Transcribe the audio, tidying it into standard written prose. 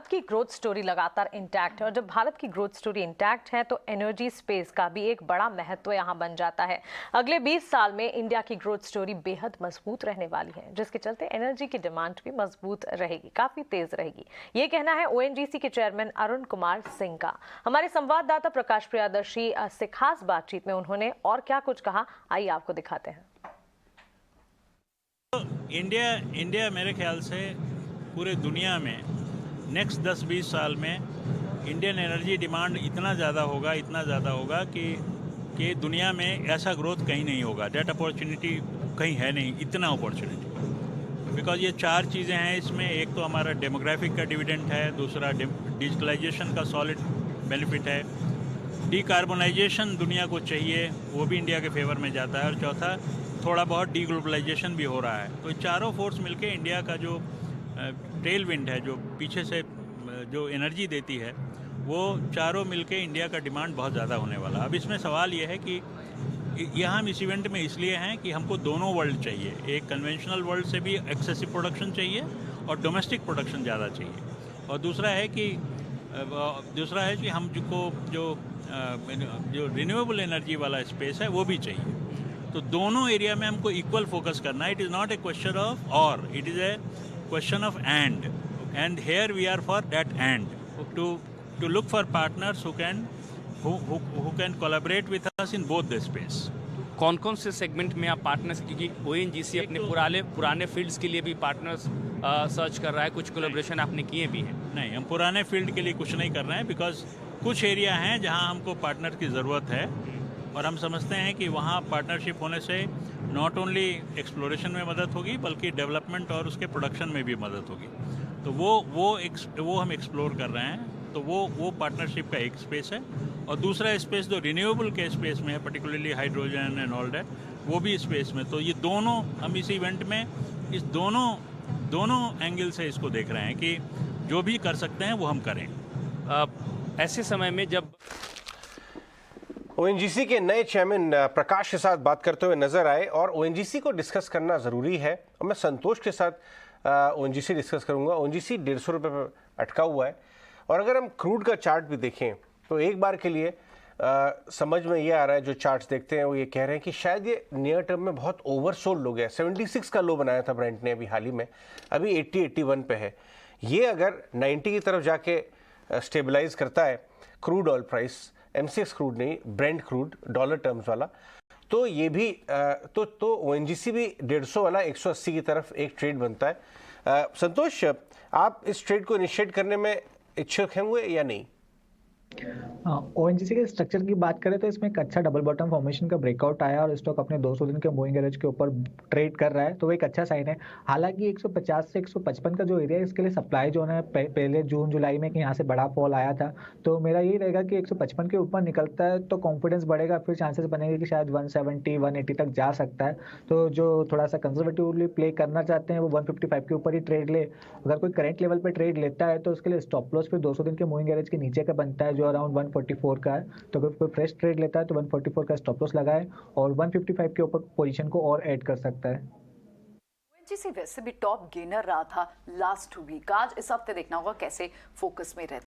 भारत की growth story लगातार intact है और जब भारत की ग्रोथ स्टोरी इंटैक्ट है तो एनर्जी स्पेस का भी एक बड़ा महत्व यहाँ बन जाता है। अगले 20 साल में इंडिया की ग्रोथ स्टोरी बेहद मजबूत रहने वाली है, जिसके चलते एनर्जी की डिमांड भी मजबूत रहेगी, काफी तेज रहेगी। ये कहना है ओएनजीसी के चेयरमैन अरुण कुमार सिंह का। हमारे संवाददाता प्रकाश प्रियदर्शी से खास बातचीत में उन्होंने और क्या कुछ कहा, आइए आपको दिखाते हैं। इंडिया मेरे ख्याल से पूरे दुनिया में नेक्स्ट 10-20 साल में इंडियन एनर्जी डिमांड इतना ज़्यादा होगा कि दुनिया में ऐसा ग्रोथ कहीं नहीं होगा। डेट अपॉर्चुनिटी कहीं है नहीं, इतना अपॉर्चुनिटी। बिकॉज ये 4 चीज़ें हैं इसमें। एक तो हमारा डेमोग्राफिक का डिविडेंड है, दूसरा डिजिटलाइजेशन का सॉलिड बेनिफिट है, डीकार्बोनाइजेशन दुनिया को चाहिए, वो भी इंडिया के फेवर में जाता है, और चौथा थोड़ा बहुत डीग्लोबलाइजेशन भी हो रहा है। तो चारों फोर्स मिलके इंडिया का जो टेल विंड है, जो पीछे से जो एनर्जी देती है, वो चारों मिलके इंडिया का डिमांड बहुत ज़्यादा होने वाला। अब इसमें सवाल ये है कि यहाँ हम इस इवेंट में इसलिए हैं कि हमको दोनों वर्ल्ड चाहिए। एक कन्वेंशनल वर्ल्ड से भी एक्सेसिव प्रोडक्शन चाहिए और डोमेस्टिक प्रोडक्शन ज़्यादा चाहिए, और दूसरा है कि हमको जो रिन्यूएबल एनर्जी वाला स्पेस है वो भी चाहिए। तो दोनों एरिया में हमको इक्वल फोकस करना है। It is not a question of or, it is a question of and here we are for that and to look for partners who can collaborate with us in both the space. कौन कौन से segment में आप partners, क्योंकि ONGC अपने पुराने fields के लिए भी पार्टनर्स सर्च कर रहा है, कुछ कोलैबोरेशन आपने किए भी हैं? नहीं, हम पुराने फील्ड के लिए कुछ नहीं कर रहे हैं, बिकॉज कुछ एरिया हैं जहां हमको पार्टनर की ज़रूरत है, और हम समझते हैं कि वहाँ पार्टनरशिप होने से नॉट ओनली एक्सप्लोरेशन में मदद होगी बल्कि डेवलपमेंट और उसके प्रोडक्शन में भी मदद होगी। तो वो हम एक्सप्लोर कर रहे हैं। तो वो पार्टनरशिप का एक स्पेस है, और दूसरा स्पेस जो रिन्यूएबल के स्पेस में है, particularly hydrogen and all that, वो भी स्पेस में। तो ये दोनों हम इस इवेंट में इस दोनों एंगल से इसको देख रहे हैं कि जो भी कर सकते हैं वो हम करें। ऐसे समय में जब ओएनजीसी के नए चेयरमैन प्रकाश के साथ बात करते हुए नजर आए, और ओएनजीसी को डिस्कस करना ज़रूरी है, और मैं संतोष के साथ ओएनजीसी डिस्कस करूंगा। ओएनजीसी 150 रुपये पर अटका हुआ है, और अगर हम क्रूड का चार्ट भी देखें तो एक बार के लिए समझ में ये आ रहा है, जो चार्ट्स देखते हैं वो ये कह रहे हैं कि शायद ये नियर टर्म में बहुत ओवरसोल्ड हो गया। 76 का लो बनाया था ब्रेंट ने अभी हाल ही में, अभी 80-81 पे है। ये अगर 90 की तरफ जाके स्टेबलाइज करता है crude oil price, MCX crude नहीं, ब्रेंट क्रूड डॉलर टर्म्स वाला, तो ये भी तो ओएनजीसी भी 150 वाला 180 की तरफ एक ट्रेड बनता है। संतोष, आप इस ट्रेड को इनिशिएट करने में इच्छुक हैं हुए या नहीं? ओएनजीसी के स्ट्रक्चर की बात करें तो इसमें एक अच्छा डबल बॉटम फॉर्मेशन का ब्रेकआउट आया और स्टॉक अपने 200 दिन के मूविंग एवरेज के ऊपर ट्रेड कर रहा है, तो वो एक अच्छा साइन है। हालांकि 150 से 155 का जो एरिया है, इसके लिए सप्लाई जोन है। पहले जून जुलाई में कि यहाँ से बड़ा फॉल आया था, तो मेरा यही रहेगा कि 155 के ऊपर निकलता है तो कॉन्फिडेंस बढ़ेगा, फिर चांसेस बनेंगे कि शायद 170 180 तक जा सकता है। तो जो थोड़ा सा कंजर्वेटिवली प्ले करना चाहते हैं वो 155 के ऊपर ही ट्रेड ले। अगर कोई करंट लेवल पर ट्रेड लेता है तो उसके लिए स्टॉप लॉस फिर 200 दिन के मूविंग एवरेज के नीचे का बनता है, जो अराउंड 144 का है। तो अगर कोई फ्रेश ट्रेड लेता है तो 144 का स्टॉप लॉस लगाए और 155 के ऊपर पोजीशन को और ऐड कर सकता है। ओएनजीसी वैसे भी टॉप गेनर रहा था लास्ट वीक, आज इस हफ्ते देखना होगा कैसे फोकस में रहता है।